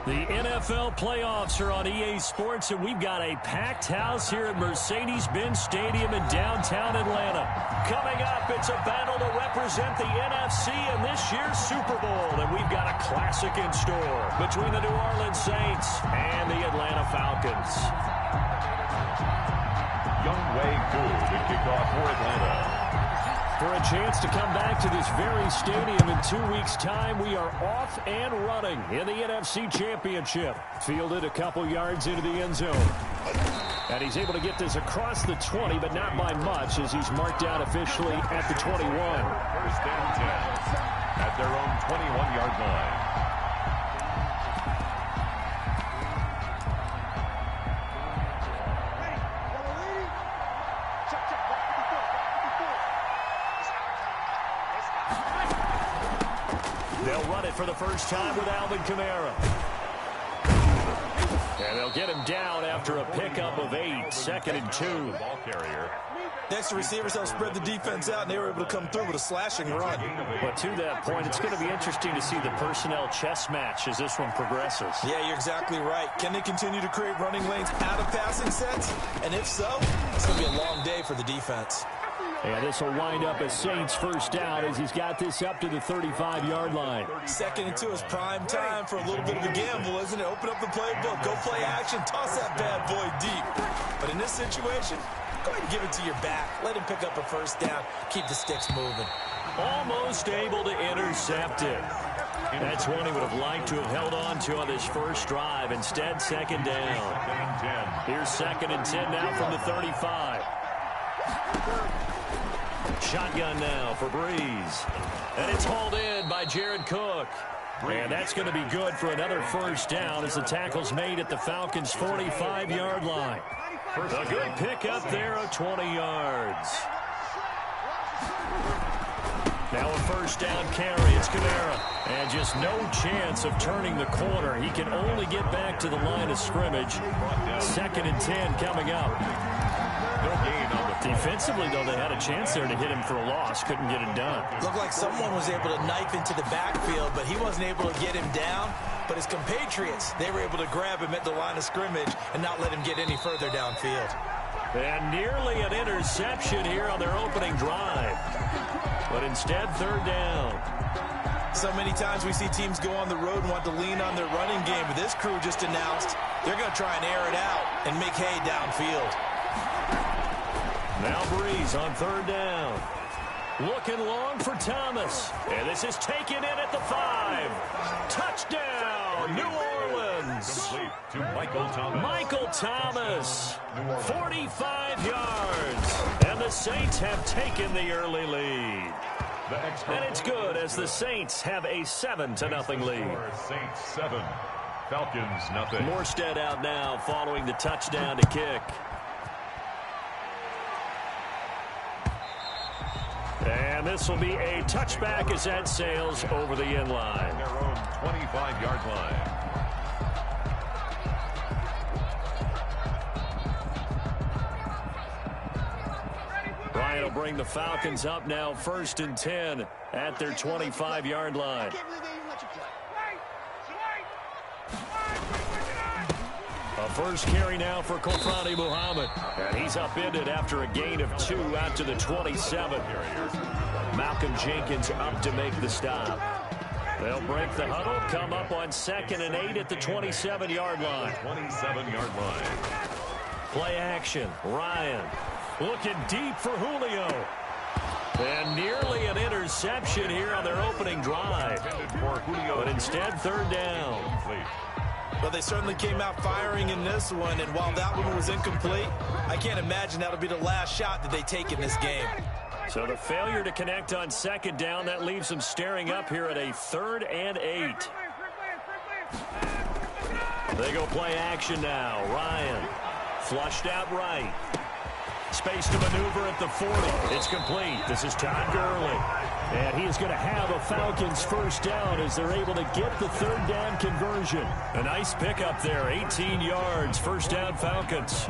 The NFL playoffs are on EA Sports, and we've got a packed house here at Mercedes-Benz Stadium in downtown Atlanta. Coming up, it's a battle to represent the NFC in this year's Super Bowl, and we've got a classic in store between the New Orleans Saints and the Atlanta Falcons. Youngway Koo to kick off for Atlanta. For a chance to come back to this very stadium in 2 weeks' time, we are off and running in the NFC Championship. Fielded a couple yards into the end zone. And he's able to get this across the 20, but not by much, as he's marked out officially at the 21. First and 10 at their own 21-yard line. They'll run it for the first time with Alvin Kamara. And they'll get him down after a pickup of 8, 2nd and 2. Ball carrier. Next, the receivers helped spread the defense out, and they were able to come through with a slashing run. But to that point, it's going to be interesting to see the personnel chess match as this one progresses. Yeah, you're exactly right. Can they continue to create running lanes out of passing sets? And if so, it's going to be a long day for the defense. And this will wind up as Saints first down as he's got this up to the 35-yard line. 2nd and 2 is prime time for a little bit of a gamble, isn't it? Open up the playbook, go play action, toss that bad boy deep. But in this situation, go ahead and give it to your back. Let him pick up a first down. Keep the sticks moving. Almost able to intercept it. That's one he would have liked to have held on to on this first drive. Instead, 2nd down. Here's 2nd and 10 now from the 35. Shotgun now for Breeze. And it's hauled in by Jared Cook. And that's going to be good for another first down as the tackle's made at the Falcons' 45-yard line. A good pickup there of 20 yards. Now a first down carry. It's Kamara. And just no chance of turning the corner. He can only get back to the line of scrimmage. 2nd and 10 coming up. No gain on the Defensively, though, they had a chance there to hit him for a loss. Couldn't get it done. Looked like someone was able to knife into the backfield, but he wasn't able to get him down. But his compatriots, they were able to grab him at the line of scrimmage and not let him get any further downfield. And nearly an interception here on their opening drive. But instead, 3rd down. So many times we see teams go on the road and want to lean on their running game, but this crew just announced they're going to try and air it out and make hay downfield. Now Breeze on 3rd down. Looking long for Thomas. And this is taken in at the 5. Touchdown, New Orleans. complete to Michael Thomas. Michael Thomas, 45 yards. And the Saints have taken the early lead. And it's good as the Saints have a 7-0 lead. Saints 7, Falcons nothing. Morstead out now following the touchdown to kick. And this will be a touchback as that sails over the end line. Their own 25-yard line. Bryant will bring the Falcons up now 1st and 10 at their 25-yard line. A first carry now for Kofrani Muhammad. And he's upended after a gain of 2 out to the 27. Malcolm Jenkins up to make the stop. They'll break the huddle, come up on 2nd and 8 at the 27-yard line. 27-yard line. Play action. Ryan looking deep for Julio. And nearly an interception here on their opening drive. But instead, 3rd down. Well, they certainly came out firing in this one, and while that one was incomplete, I can't imagine that'll be the last shot that they take in this game. So the failure to connect on 2nd down, that leaves them staring up here at a 3rd and 8. They go play action now. Ryan flushed out right. Space to maneuver at the 40. It's complete. This is Todd Gurley. And he is going to have a Falcons first down as they're able to get the 3rd down conversion. A nice pickup there. 18 yards. First down Falcons.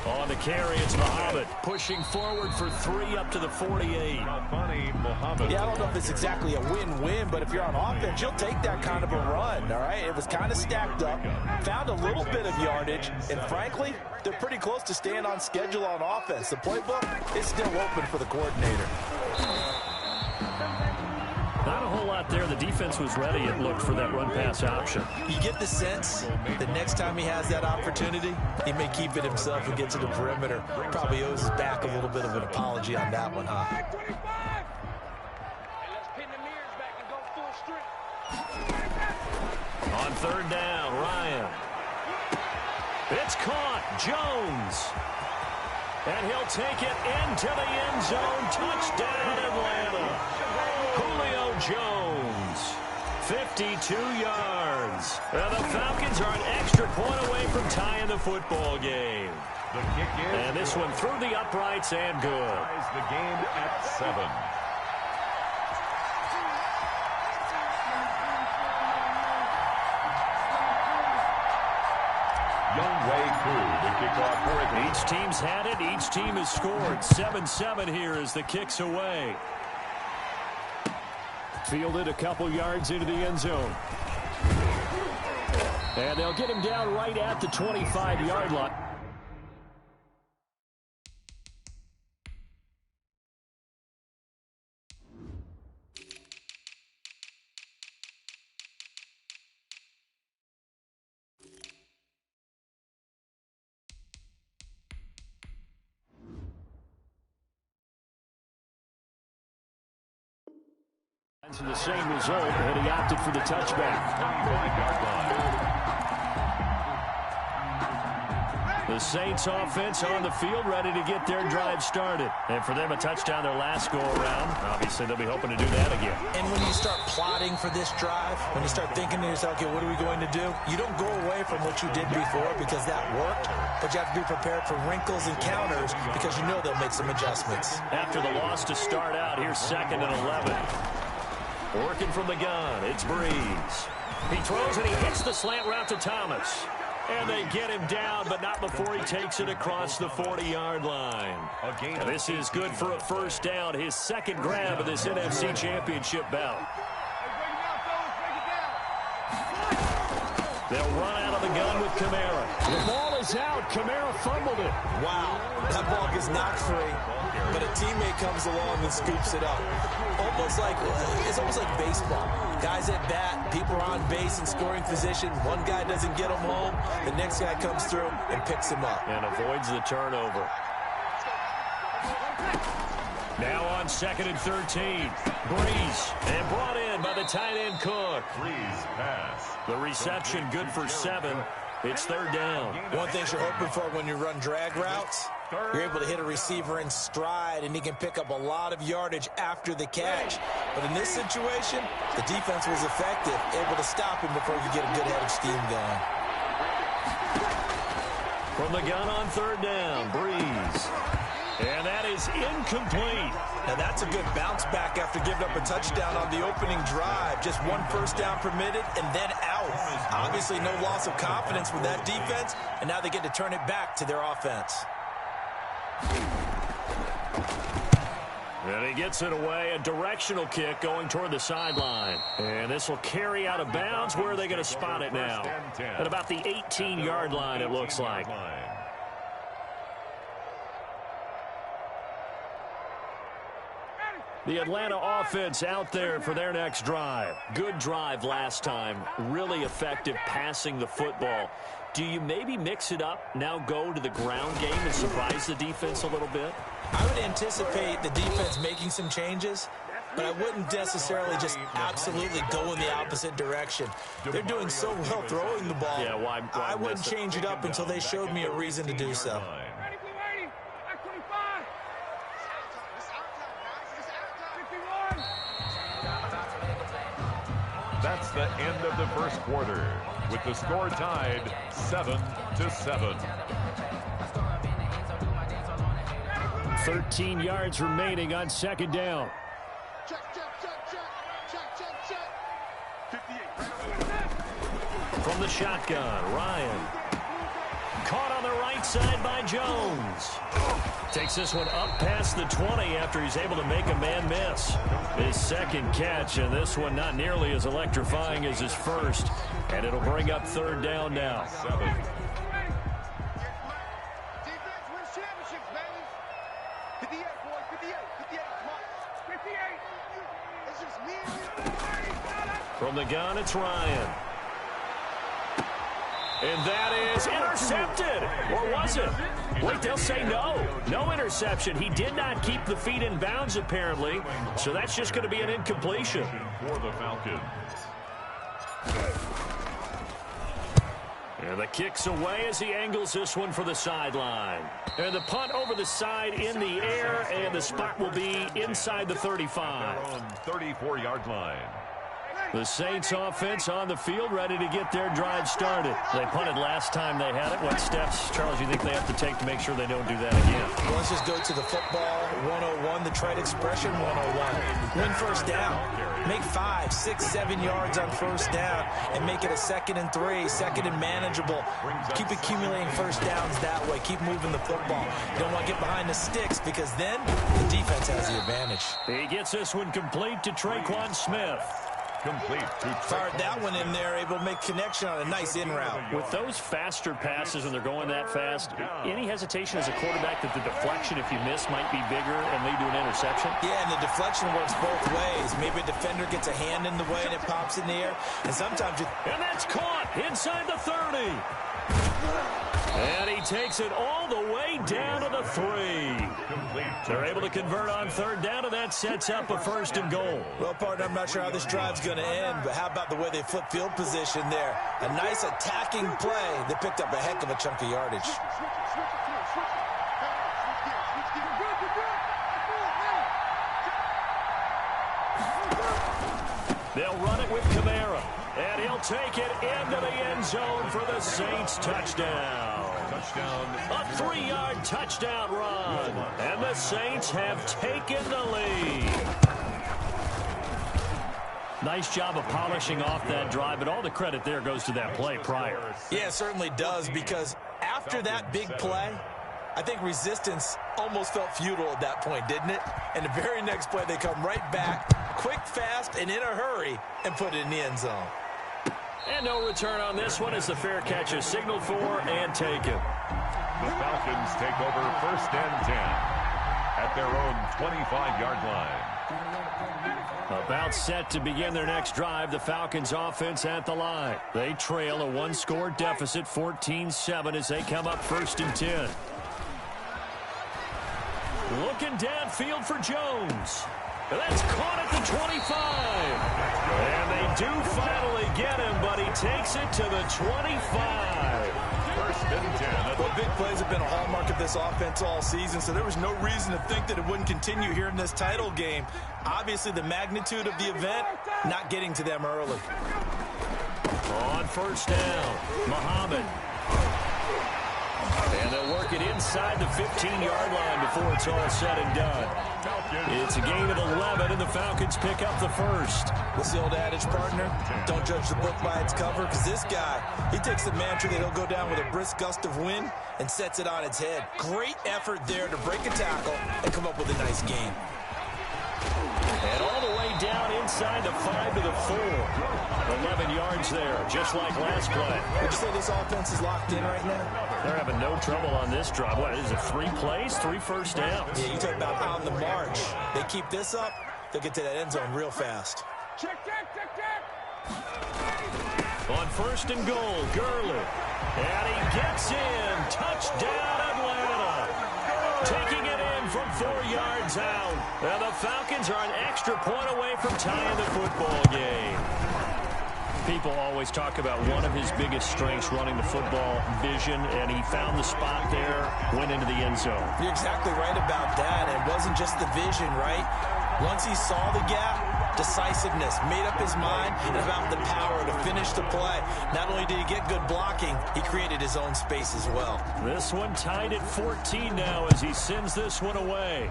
On the carry, it's Muhammad pushing forward for 3 up to the 48. Muhammad. Yeah, I don't know if it's exactly a win-win, but if you're on offense, you'll take that kind of a run, all right? It was kind of stacked up, found a little bit of yardage, and frankly, they're pretty close to staying on schedule on offense. The playbook is still open for the coordinator. Not a whole lot there. The defense was ready, it looked, for that run-pass option. You get the sense that next time he has that opportunity, he may keep it himself and get to the perimeter. Probably owes his back a little bit of an apology on that one, huh? On 3rd down, Ryan. It's caught. Jones. And he'll take it into the end zone. Touchdown, Atlanta. Julio Jones, 52 yards. And the Falcons are an extra point away from tying the football game. The kick is and this one through the uprights and good. The game at 7. Each team's had it. Each team has scored. 7-7 here as the kick's away. Fielded a couple yards into the end zone. And they'll get him down right at the 25-yard line. The same result, and he opted for the touchback. The Saints offense on the field, ready to get their drive started. And for them, a touchdown their last go-around. Obviously, they'll be hoping to do that again. And when you start plotting for this drive, when you start thinking to yourself, okay, what are we going to do? You don't go away from what you did before because that worked, but you have to be prepared for wrinkles and counters because you know they'll make some adjustments. After the loss to start out, here's 2nd and 11. Working from the gun, it's Breeze. He throws and he hits the slant route to Thomas. And they get him down, but not before he takes it across the 40-yard line. And this is good for a 1st down, his 2nd grab of this NFC Championship bout. They'll run out of the gun with Kamara. The ball is out. Kamara fumbled it. Wow, that ball gets knocked free, but a teammate comes along and scoops it up. It's almost like baseball. Guys at bat, people are on base in scoring position. One guy doesn't get him home. The next guy comes through and picks him up. And avoids the turnover. Now on 2nd and 13. Breeze. And brought in by the tight end Cook. Breeze pass. The reception good for 7. It's 3rd down. One thing you're hoping for when you run drag routes, you're able to hit a receiver in stride, and he can pick up a lot of yardage after the catch. But in this situation, the defense was effective, able to stop him before you get a good head of steam going. From the gun on 3rd down, Breeze. And that is incomplete. Now that's a good bounce back after giving up a touchdown on the opening drive. Just 1 first down permitted and then out. Obviously no loss of confidence with that defense, and now they get to turn it back to their offense. And he gets it away, a directional kick going toward the sideline. And this will carry out of bounds. Where are they going to spot it now? At about the 18-yard line, it looks like. The Atlanta offense out there for their next drive. Good drive last time. Really effective passing the football. Do you maybe mix it up, now go to the ground game and surprise the defense a little bit? I would anticipate the defense making some changes, but I wouldn't necessarily just absolutely go in the opposite direction. They're doing so well throwing the ball. Yeah, why I wouldn't change it up until they showed me a reason to do so. That's the end of the 1st quarter, with the score tied 7-7. 13 yards remaining on 2nd down. From the shotgun, Ryan. Caught on the right side by Jones. Takes this one up past the 20 after he's able to make a man miss. His second catch, and this one not nearly as electrifying as his first. And it'll bring up third down now. 7. From the gun, it's Ryan. And that is intercepted. Or was it? Wait, they'll say no. No interception. He did not keep the feet in bounds, apparently. So that's just going to be an incompletion. For the Falcons. And the kick's away as he angles this one for the sideline. And the punt over the side in the air, and the spot will be inside the 35. Their own 34-yard line. The Saints offense on the field, ready to get their drive started. They punted last time they had it. What steps, Charles, you think they have to take to make sure they don't do that again? Well, let's just go to the football 101, the trade expression 101. Win first down. Make 5, 6, 7 yards on first down and make it a 2nd and 3, 2nd and manageable. Keep accumulating first downs that way. Keep moving the football. You don't want to get behind the sticks because then the defense has the advantage. He gets this one complete to Traquan Smith. Complete. Fired that one in there, able to make connection on a nice in route. With those faster passes when they're going that fast, any hesitation as a quarterback that the deflection, if you miss, might be bigger and lead to an interception? Yeah, and the deflection works both ways. Maybe a defender gets a hand in the way and it pops in the air. And sometimes And that's caught inside the 30. And he takes it all the way down to the 3. They're able to convert on third down, and that sets up a 1st and goal. Well, partner, I'm not sure how this drive's going to end, but how about the way they flip field position there? A nice attacking play that picked up a heck of a chunk of yardage. They'll run it with Kamara, and he'll take it into the end zone for the Saints touchdown. A 3-yard touchdown run, and the Saints have taken the lead. Nice job of polishing off that drive, but all the credit there goes to that play prior. Yeah, it certainly does, because after that big play, I think resistance almost felt futile at that point, didn't it? And the very next play, they come right back, quick, fast, and in a hurry, and put it in the end zone. And no return on this one as the fair catch is signaled for and taken. The Falcons take over 1st and 10 at their own 25-yard line. About set to begin their next drive, the Falcons offense at the line. They trail a 1-score deficit, 14-7, as they come up 1st and 10. Looking downfield for Jones. That's caught at the 25. And they do finally get him, but he takes it to the 25. 1st and 10. Well, big plays have been a hallmark of this offense all season, so there was no reason to think that it wouldn't continue here in this title game. Obviously, the magnitude of the event, not getting to them early. On 1st down, Muhammad. And they'll work it inside the 15-yard line before it's all said and done. It's a gain of 11, and the Falcons pick up the 1st. What's the old adage, partner? Don't judge the book by its cover, because this guy, he takes the mantra that he'll go down with a brisk gust of wind and sets it on its head. Great effort there to break a tackle and come up with a nice gain. And all the way down inside the 5 to the 4. 11 yards there, just like last play. Would you say this offense is locked in right now? They're having no trouble on this drive. What, is it 3 plays, 3 first downs? Yeah, you talk about on the march. They keep this up, they'll get to that end zone real fast. On 1st and goal, Gurley. And he gets in. Touchdown, Atlanta. Taking it in from 4 yards out. Now the Falcons are an extra point away from tying the football game. People always talk about one of his biggest strengths, running the football, vision, and he found the spot there, went into the end zone. You're exactly right about that. It wasn't just the vision, right? Once he saw the gap, decisiveness, made up his mind, and about the power to finish the play. Not only did he get good blocking, he created his own space as well. This one tied at 14 now as he sends this one away.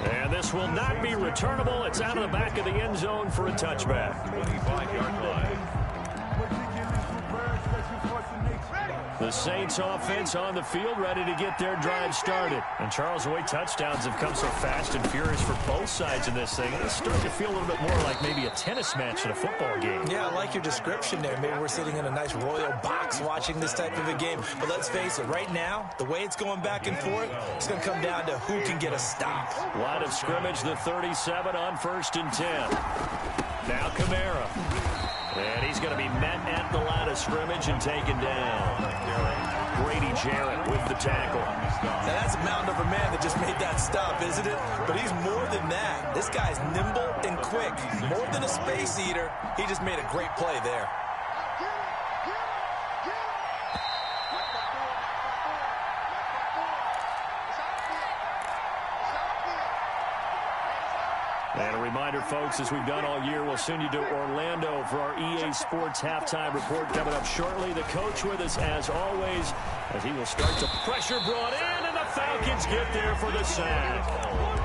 And this will not be returnable. It's out of the back of the end zone for a touchback. 25-yard line. The Saints offense on the field, ready to get their drive started. And Charles, the way touchdowns have come so fast and furious for both sides in this thing, it's starting to feel a little bit more like maybe a tennis match than a football game. Yeah, I like your description there. Maybe we're sitting in a nice royal box watching this type of a game. But let's face it, right now, the way it's going back and forth, it's going to come down to who can get a stop. Line of scrimmage, the 37 on 1st and 10. Now Kamara. And he's going to be met at the line of scrimmage and taken down. Grady Jarrett with the tackle. Now that's a mound over man that just made that stop, isn't it? But he's more than that. This guy's nimble and quick. More than a space eater, he just made a great play there. And a reminder, folks, as we've done all year, we'll send you to Orlando for our EA Sports halftime report coming up shortly. The coach with us, as always, as he will start to pressure brought in, and the Falcons get there for the sack.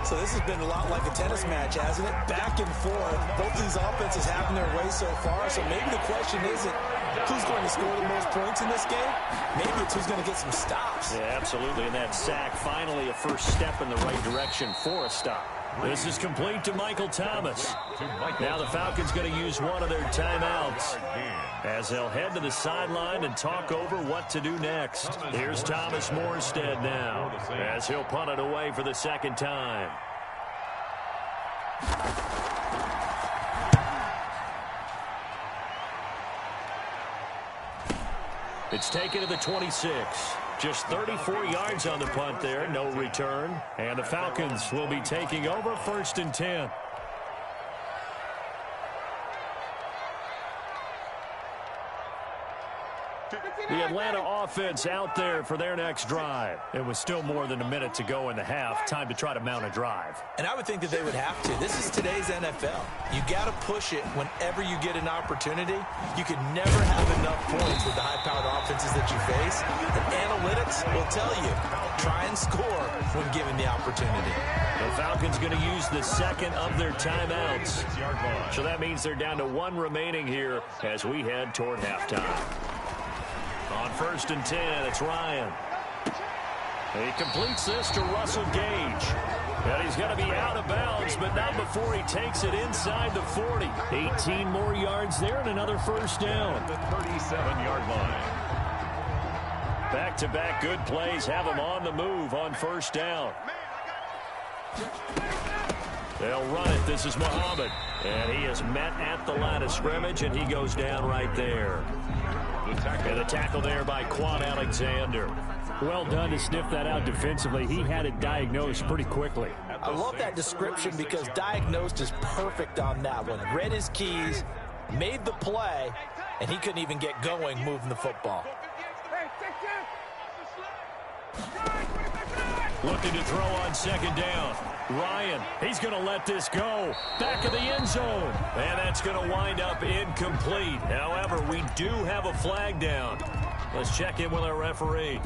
So this has been a lot like a tennis match, hasn't it? Back and forth. Both these offenses having their way so far. So maybe the question isn't who's going to score the most points in this game. Maybe it's who's going to get some stops. Yeah, absolutely. And that sack, finally a first step in the right direction for a stop. This is complete to Michael Thomas. Now the Falcons going to use one of their timeouts as they'll head to the sideline and talk over what to do next. Here's Thomas Morstead now as he'll punt it away for the second time. It's taken to the 26. Just 34 yards on the punt there, no return. And the Falcons will be taking over 1st and 10. The Atlanta offense out there for their next drive. It was still more than a minute to go in the half. Time to try to mount a drive. And I would think that they would have to. This is today's NFL. You got to push it whenever you get an opportunity. You can never have enough points with the high-powered offenses that you face. And analytics will tell you, try and score when given the opportunity. The Falcons going to use the second of their timeouts. So that means they're down to one remaining here as we head toward halftime. On 1st and 10, it's Ryan. He completes this to Russell Gage. And he's going to be out of bounds, but not before he takes it inside the 40. 18 more yards there and another first down. The 37-yard line. Back-to-back good plays have him on the move on first down. They'll run it. This is Muhammad. And he is met at the line of scrimmage, and he goes down right there. And the tackle there by Quan Alexander. Well done to sniff that out defensively. He had it diagnosed pretty quickly. I love that description because diagnosed is perfect on that one. Read his keys, made the play, and he couldn't even get going moving the football. Looking to throw on second down. Ryan, he's going to let this go. Back of the end zone. And that's going to wind up incomplete. However, we do have a flag down. Let's check in with our referee.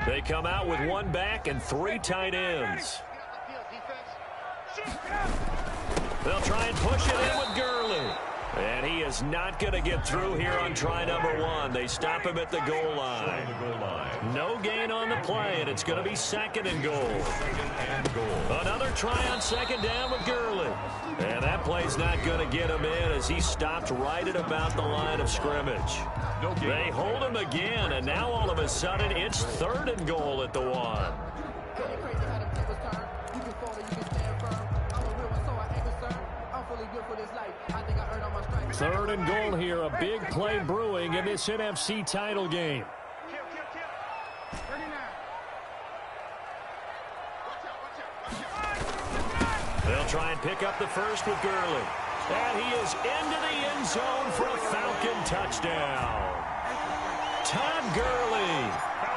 They come out with one back and 3 tight ends. They'll try and push it in with Gurley. And he is not going to get through here on try number 1. They stop him at the goal line. No gain on the play, and it's going to be 2nd and goal. Another try on second down with Gurley. And that play's not going to get him in as he stopped right at about the line of scrimmage. They hold him again, and now all of a sudden it's 3rd and goal at the 1. 3rd and goal here. A big play brewing in this NFC title game. They'll try and pick up the first with Gurley. And he is into the end zone for a Falcon touchdown. Todd Gurley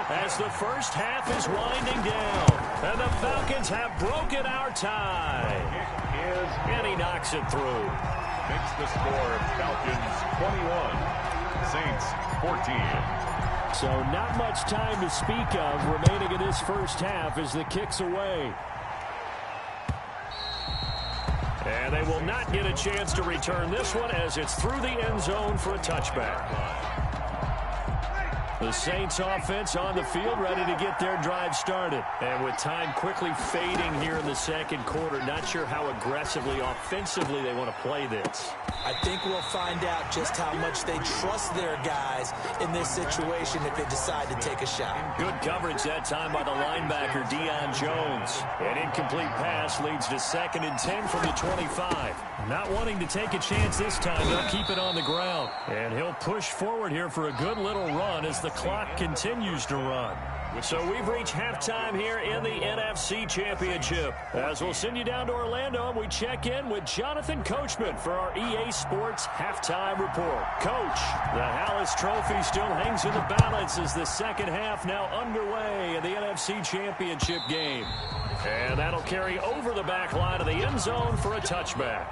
as the first half is winding down. And the Falcons have broken our tie. And he knocks it through. Makes the score Falcons 21, Saints 14. So not much time to speak of remaining in this first half as the kick's away. And And they will not get a chance to return this one as it's through the end zone for a touchback. The Saints offense on the field, ready to get their drive started. And with time quickly fading here in the second quarter, not sure how aggressively, offensively they want to play this. I think we'll find out just how much they trust their guys in this situation if they decide to take a shot. Good coverage that time by the linebacker, Deion Jones. An incomplete pass leads to 2nd and 10 from the 25. Not wanting to take a chance this time, they'll keep it on the ground. And he'll push forward here for a good little run as the clock continues to run. So we've reached halftime here in the NFC Championship. As we'll send you down to Orlando, and we check in with Jonathan Coachman for our EA Sports Halftime Report. Coach, the Hallis Trophy still hangs in the balance as the second half now underway in the NFC Championship game. And that'll carry over the back line of the end zone for a touchback.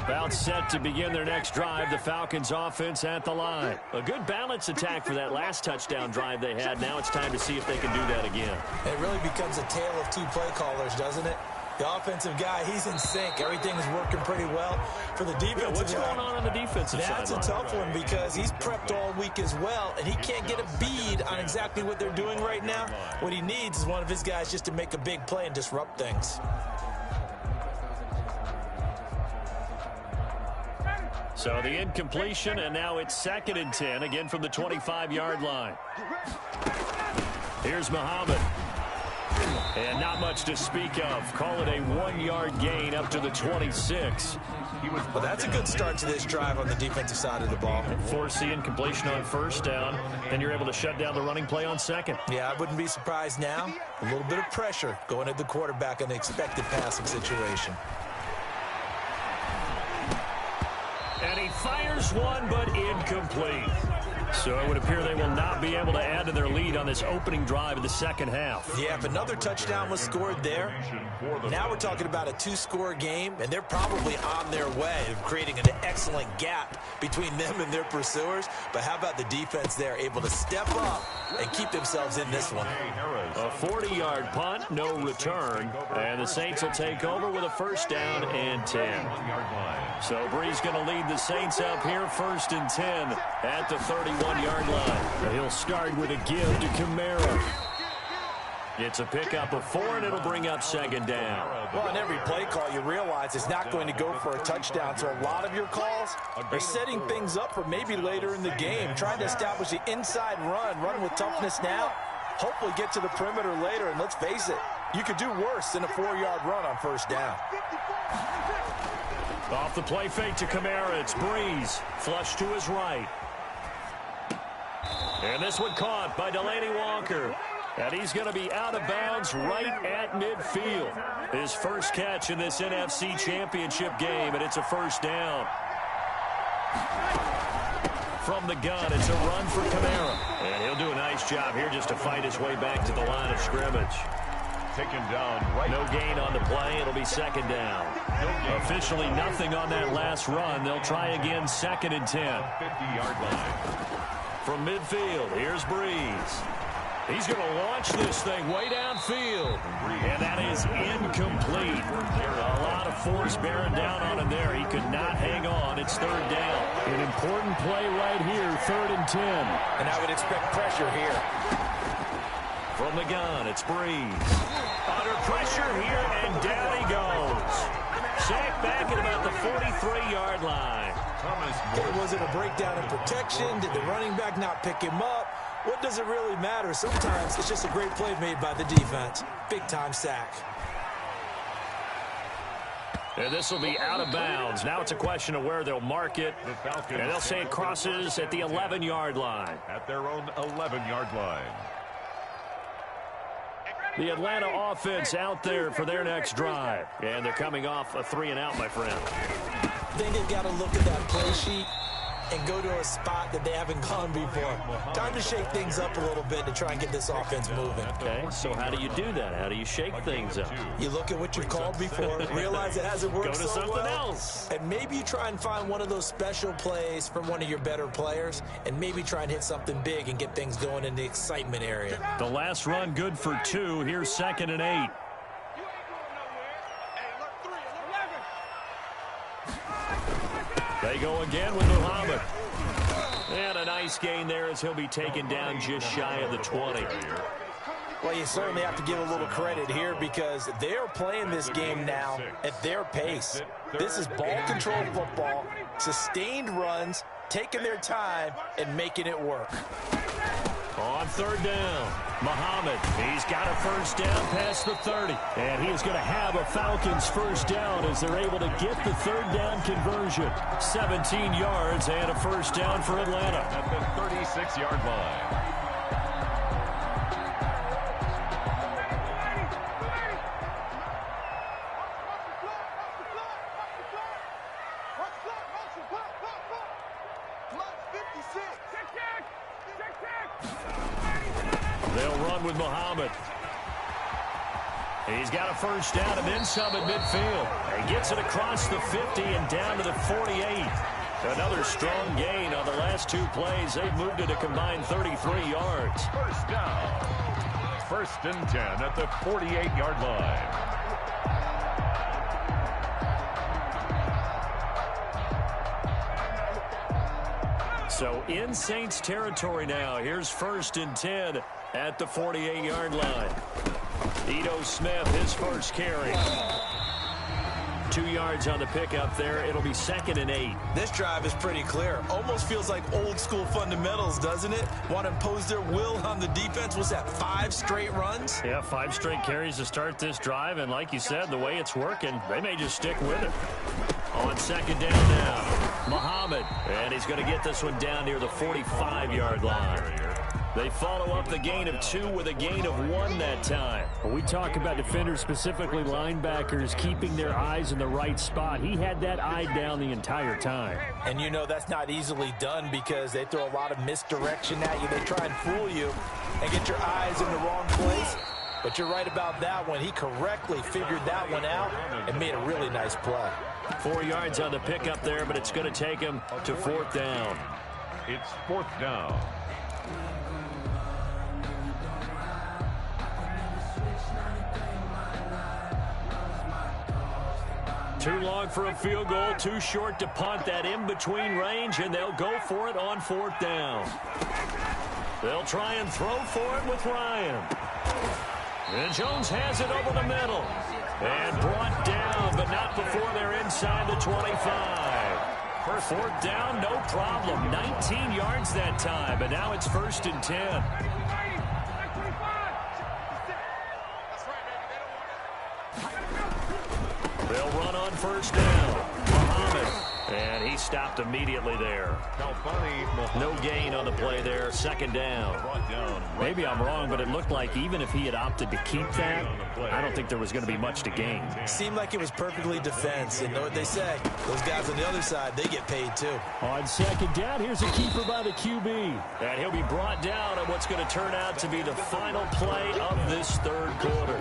About set to begin their next drive, the Falcons offense at the line. A good balance attack for that last touchdown drive they had. Now it's time to see if they can do that again. It really becomes a tale of two play callers, doesn't it? The offensive guy, he's in sync. Everything is working pretty well. For the defensive what's going on the defensive side? That's a tough one because he's prepped all week as well, and he can't get a bead on exactly what they're doing right now. What he needs is one of his guys just to make a big play and disrupt things. So the incompletion, and now it's 2nd and 10, again from the 25-yard line. Here's Muhammad. And not much to speak of. Call it a 1-yard gain up to the 26. Well, that's a good start to this drive on the defensive side of the ball. Force the incompletion on first down, then you're able to shut down the running play on second. Yeah, I wouldn't be surprised now. A little bit of pressure going at the quarterback in the expected passing situation. And he fires one, but incomplete. So it would appear they will not be able to add to their lead on this opening drive of the second half. Yeah, if another touchdown was scored there, now we're talking about a 2-score game, and they're probably on their way of creating an excellent gap between them and their pursuers. But how about the defense there, able to step up and keep themselves in this one? A 40-yard punt, no return, and the Saints will take over with a first down and 10. So Bree's going to lead the Saints up here, 1st and 10 at the 31-yard line. He'll start with a give to Kamara. It's a pickup of 4, and it'll bring up 2nd down. Well, on every play call, you realize it's not going to go for a touchdown. So a lot of your calls are setting things up for maybe later in the game, trying to establish the inside run with toughness now, hopefully get to the perimeter later. And let's face it, you could do worse than a 4-yard run on first down. Off the play fake to Kamara, it's Breeze. Flush to his right. And this one caught by Delaney Walker. And he's going to be out of bounds right at midfield. His first catch in this NFC Championship game, and it's a first down. From the gun, it's a run for Kamara. And he'll do a nice job here just to fight his way back to the line of scrimmage. Taken down right. No gain on the play. It'll be 2nd down. Officially nothing on that last run. They'll try again, 2nd and 10. 50-yard line. From midfield, here's Breeze. He's going to launch this thing way downfield. And that is incomplete. A lot of force bearing down on him there. He could not hang on. It's 3rd down. An important play right here, 3rd and 10. And I would expect pressure here. From the gun, it's Breeze. Under pressure here, and down he goes. Sacked back at about the 43-yard line. Okay, was it a breakdown in protection? Did the running back not pick him up? What does it really matter? Sometimes it's just a great play made by the defense. Big-time sack. And this will be out of bounds. Now it's a question of where they'll mark it. And they'll say it crosses at the 11-yard line. At their own 11-yard line. The Atlanta offense out there for their next drive. And they're coming off a 3-and-out, my friend. I think they've got to look at that play sheet and go to a spot that they haven't gone before. Time to shake things up a little bit to try and get this offense moving. Okay, so how do you do that? How do you shake things up? You look at what you've called before, realize it hasn't worked Go to so something well, else. and maybe you try and find one of those special plays from one of your better players, and maybe try and hit something big and get things going in the excitement area. The last run good for 2. Here's 2nd and 8. They go again with Muhammad. And a nice gain there as he'll be taken down just shy of the 20. Well, you certainly have to give a little credit here because they're playing this game now at their pace. This is ball-controlled football, sustained runs, taking their time, and making it work. On 3rd down, Muhammad, he's got a first down past the 30. And he is going to have a Falcons first down as they're able to get the 3rd down conversion. 17 yards and a first down for Atlanta. At the 36-yard line. They'll run with Muhammad. He's got a first down and then some at midfield. He gets it across the 50 and down to the 48. Another strong gain on the last 2 plays. They've moved it a combined 33 yards. First down. 1st and 10 at the 48-yard line. So in Saints territory now. Here's 1st and 10 at the 48-yard line. Ito Smith, his first carry. 2 yards on the pickup there. It'll be 2nd and 8. This drive is pretty clear. Almost feels like old-school fundamentals, doesn't it? Want to impose their will on the defense. Was that 5 straight runs? Yeah, 5 straight carries to start this drive. And like you said, the way it's working, they may just stick with it. On 2nd down now, Muhammad. And he's going to get this one down near the 45-yard line. They follow up the gain of 2 with a gain of 1 that time. When we talk about defenders, specifically linebackers, keeping their eyes in the right spot, he had that eye down the entire time. And you know that's not easily done because they throw a lot of misdirection at you. They try and fool you and get your eyes in the wrong place. But you're right about that one. He correctly figured that one out and made a really nice play. 4 yards on the pickup there, but it's going to take him to 4th down. It's 4th down. Too long for a field goal, too short to punt. That in-between range, and they'll go for it on 4th down. They'll try and throw for it with Ryan. And Jones has it over the middle. And brought down, but not before they're inside the 25. For 4th down, no problem. 19 yards that time, but now it's 1st and 10. They'll run on 1st down. Muhammad. And he stopped immediately there. No gain on the play there. 2nd down. Maybe I'm wrong, but it looked like even if he had opted to keep that, I don't think there was going to be much to gain. Seemed like it was perfectly defense. And know what they say? Those guys on the other side, they get paid too. On 2nd down, here's a keeper by the QB. And he'll be brought down on what's going to turn out to be the final play of this 3rd quarter.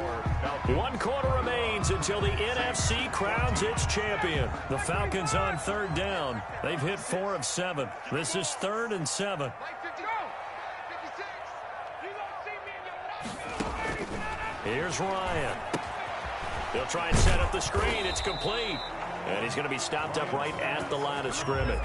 1 quarter remains until the NFC crowns its champion. The Falcons on 3rd down. They've hit 4 of 7. This is 3rd and 7. Here's Ryan. He'll try and set up the screen. It's complete. And he's going to be stopped up right at the line of scrimmage.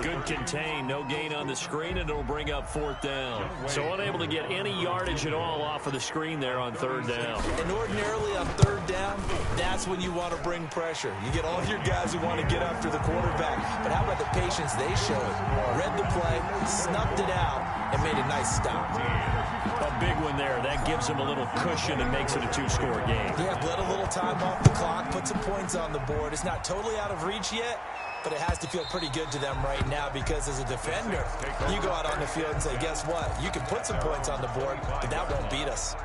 Good contain. No gain on the screen, and it'll bring up 4th down. So unable to get any yardage at all off of the screen there on 3rd down. And ordinarily on 3rd down, that's when you want to bring pressure. You get all your guys who want to get after the quarterback. But how about the patience they showed? Read the play, snuffed it out, and made a nice stop. A big one there. That gives them a little cushion and makes it a 2-score game. Yeah, let a little time off the clock, put some points on the board. It's not totally out of reach yet, but it has to feel pretty good to them right now because as a defender, you go out on the field and say, guess what? You can put some points on the board, but that won't beat us.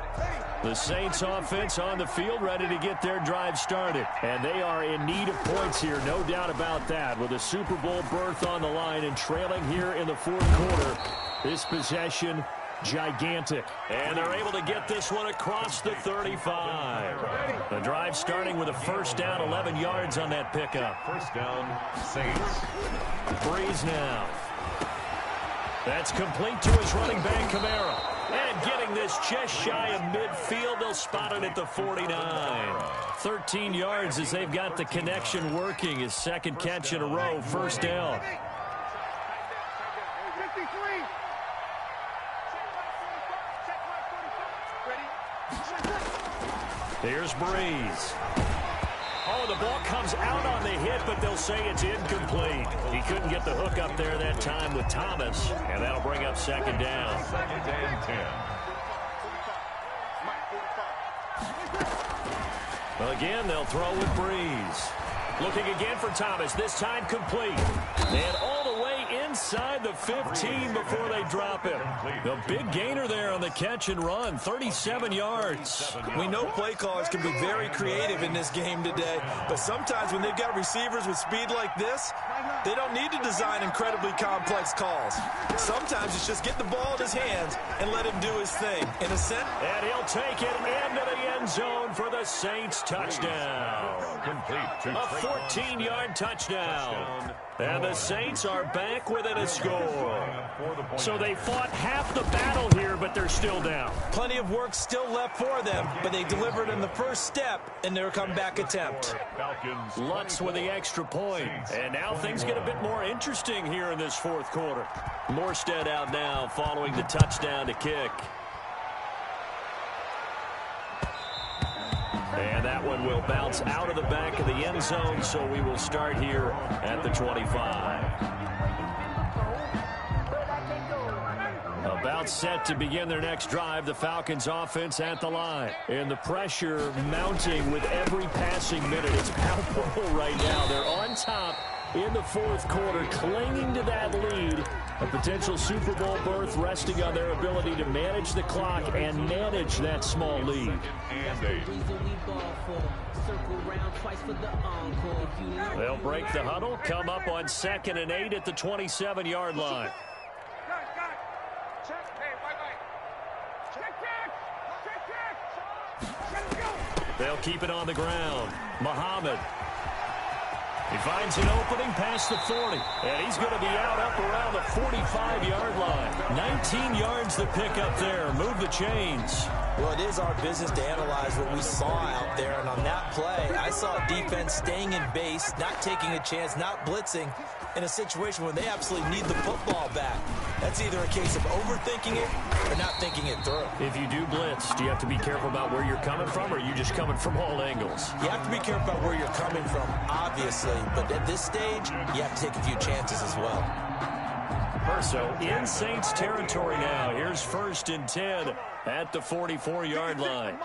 The Saints offense on the field, ready to get their drive started. And they are in need of points here, no doubt about that. With a Super Bowl berth on the line and trailing here in the fourth quarter. This possession, gigantic. And they're able to get this one across the 35. The drive starting with a first down, 11 yards on that pickup. First down, Saints. Breeze now. That's complete to his running back, Kamara. And getting this just shy of midfield, they'll spot it at the 49. 13 yards as they've got the connection working. His second catch in a row, first down. Here's Breeze. Oh, the ball comes out on the hit, but they'll say it's incomplete. He couldn't get the hook up there that time with Thomas, and that'll bring up second down. Second and 10. Again, they'll throw with Breeze. Looking again for Thomas, this time complete. And all the way inside the 15 before they drop him. The big gainer there on the catch and run, 37 yards. We know play callers can be very creative in this game today, but sometimes when they've got receivers with speed like this, they don't need to design incredibly complex calls. Sometimes it's just get the ball in his hands and let him do his thing. In a sense, and he'll take it into the end zone for the Saints touchdown. Complete. A 14-yard touchdown. And the Saints are back within a score. So they fought half the battle here, but they're still down. Plenty of work still left for them, but they delivered in the first step in their comeback attempt. Lutz with the extra point. And now things get a bit more interesting here in this fourth quarter. Morstead out now following the touchdown to kick. And that one will bounce out of the back of the end zone, so we will start here at the 25. About set to begin their next drive, the Falcons offense at the line. And the pressure mounting with every passing minute. It's palpable right now. They're on top in the fourth quarter, clinging to that lead. A potential Super Bowl berth resting on their ability to manage the clock and manage that small lead. They'll break the huddle, come up on 2nd and 8 at the 27-yard line. They'll keep it on the ground. Muhammad. He finds an opening past the 40, and he's going to be out up around the 45-yard line. 19 yards to pick up there. Move the chains. Well, it is our business to analyze what we saw out there, and on that play, I saw defense staying in base, not taking a chance, not blitzing in a situation where they absolutely need the football back. That's either a case of overthinking it or not thinking it through. If you do blitz, do you have to be careful about where you're coming from, or are you just coming from all angles? You have to be careful about where you're coming from, obviously, but at this stage, you have to take a few chances as well. So in Saints territory now. Here's 1st and 10 at the 44-yard line.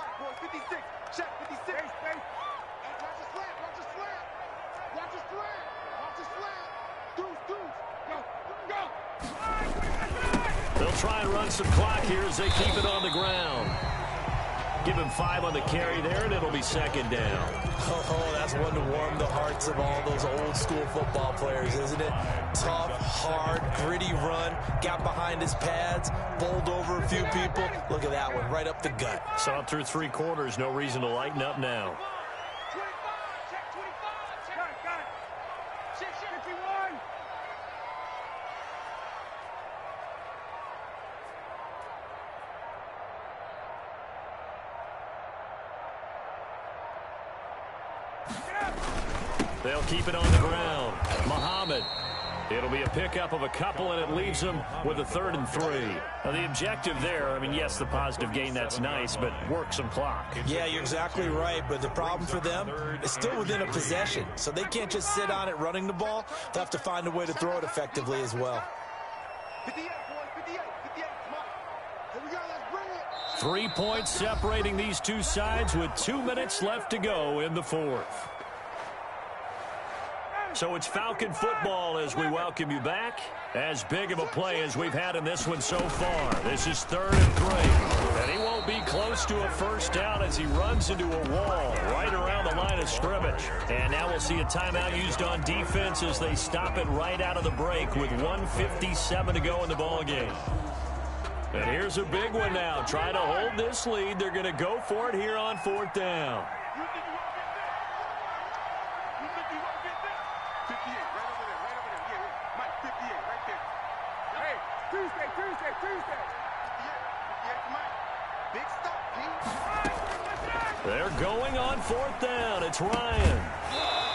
They'll try and run some clock here as they keep it on the ground. Give him 5 on the carry there, and it'll be 2nd down. Oh, that's one to warm the hearts of all those old-school football players, isn't it? Tough, hard, gritty run, got behind his pads, bowled over a few people. Look at that one, right up the gut. Saw it through 3 quarters, no reason to lighten up now. They'll keep it on the ground. Muhammad. It'll be a pickup of a couple, and it leaves them with a 3rd and 3. Now, the objective there, I mean, yes, the positive gain, that's nice, but work some clock. Yeah, you're exactly right, but the problem for them is still within a possession, so they can't just sit on it running the ball. They'll have to find a way to throw it effectively as well. 3 points separating these two sides with 2 minutes left to go in the fourth. So it's Falcon football as we welcome you back. As big of a play as we've had in this one so far. This is 3rd and 3. And he won't be close to a first down as he runs into a wall right around the line of scrimmage. And now we'll see a timeout used on defense as they stop it right out of the break with 1:57 to go in the ballgame. And here's a big one now. Trying to hold this lead. They're going to go for it here on 4th down. They're going on 4th down. It's Ryan.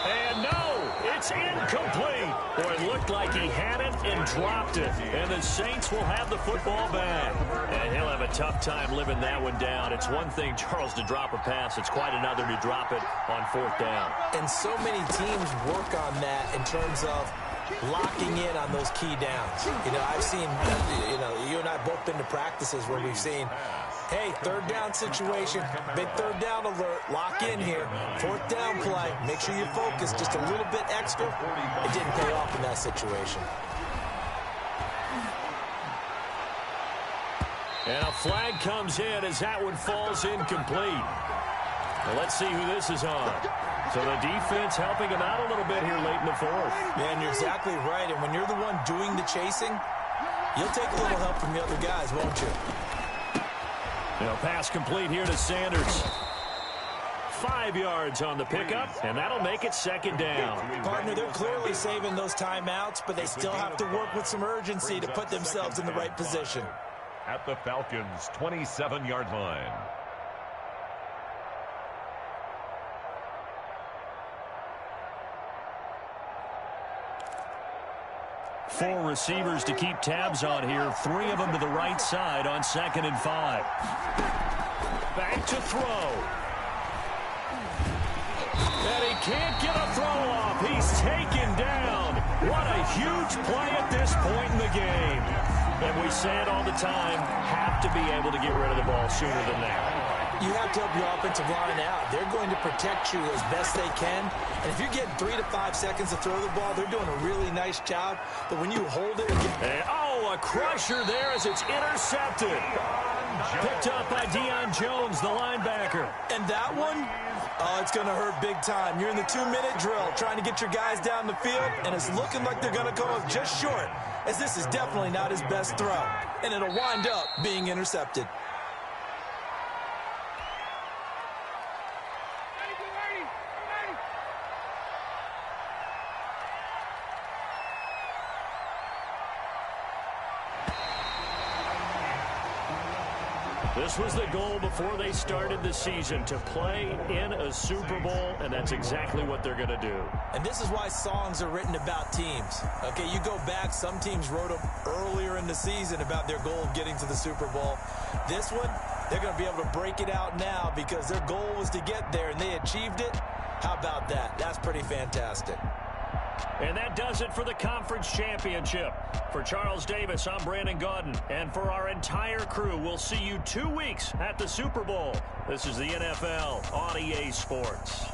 And no, it's incomplete. Boy, it looked like he had it and dropped it. And the Saints will have the football back. And he'll have a tough time living that one down. It's one thing, Charles, to drop a pass. It's quite another to drop it on 4th down. And so many teams work on that in terms of locking in on those key downs. You know, I've seen, you and I both been to practices where we've seen, hey, 3rd down situation, big 3rd down alert, lock in here, 4th down play, make sure you focus just a little bit extra. It didn't pay off in that situation. And a flag comes in as that one falls incomplete. Well, let's see who this is on. So the defense helping him out a little bit here late in the 4th. Man, you're exactly right. And when you're the one doing the chasing, you'll take a little help from the other guys, won't you? Pass complete here to Sanders. 5 yards on the pickup, and that'll make it 2nd down. Partner, they're clearly saving those timeouts, but they still have to work with some urgency to put themselves in the right position. At the Falcons' 27-yard line. 4 receivers to keep tabs on here. 3 of them to the right side on 2nd and 5. Back to throw. And he can't get a throw off. He's taken down. What a huge play at this point in the game. And we say it all the time, have to be able to get rid of the ball sooner than that. You have to help your offensive line out. They're going to protect you as best they can. And if you're getting 3 to 5 seconds to throw the ball, they're doing a really nice job. But when you hold it... And, a crusher there as it's intercepted. Picked up by Deion Jones, the linebacker. And that one, it's going to hurt big time. You're in the 2-minute drill trying to get your guys down the field, and it's looking like they're going to come up just short, as this is definitely not his best throw. And it'll wind up being intercepted. This was the goal before they started the season, to play in a Super Bowl, and that's exactly what they're going to do. And this is why songs are written about teams. Okay, you go back, some teams wrote them earlier in the season about their goal of getting to the Super Bowl. This one, they're going to be able to break it out now because their goal was to get there, and they achieved it. How about that? That's pretty fantastic. And that does it for the conference championship. For Charles Davis, I'm Brandon Gaudin. And for our entire crew, we'll see you 2 weeks at the Super Bowl. This is the NFL on EA Sports.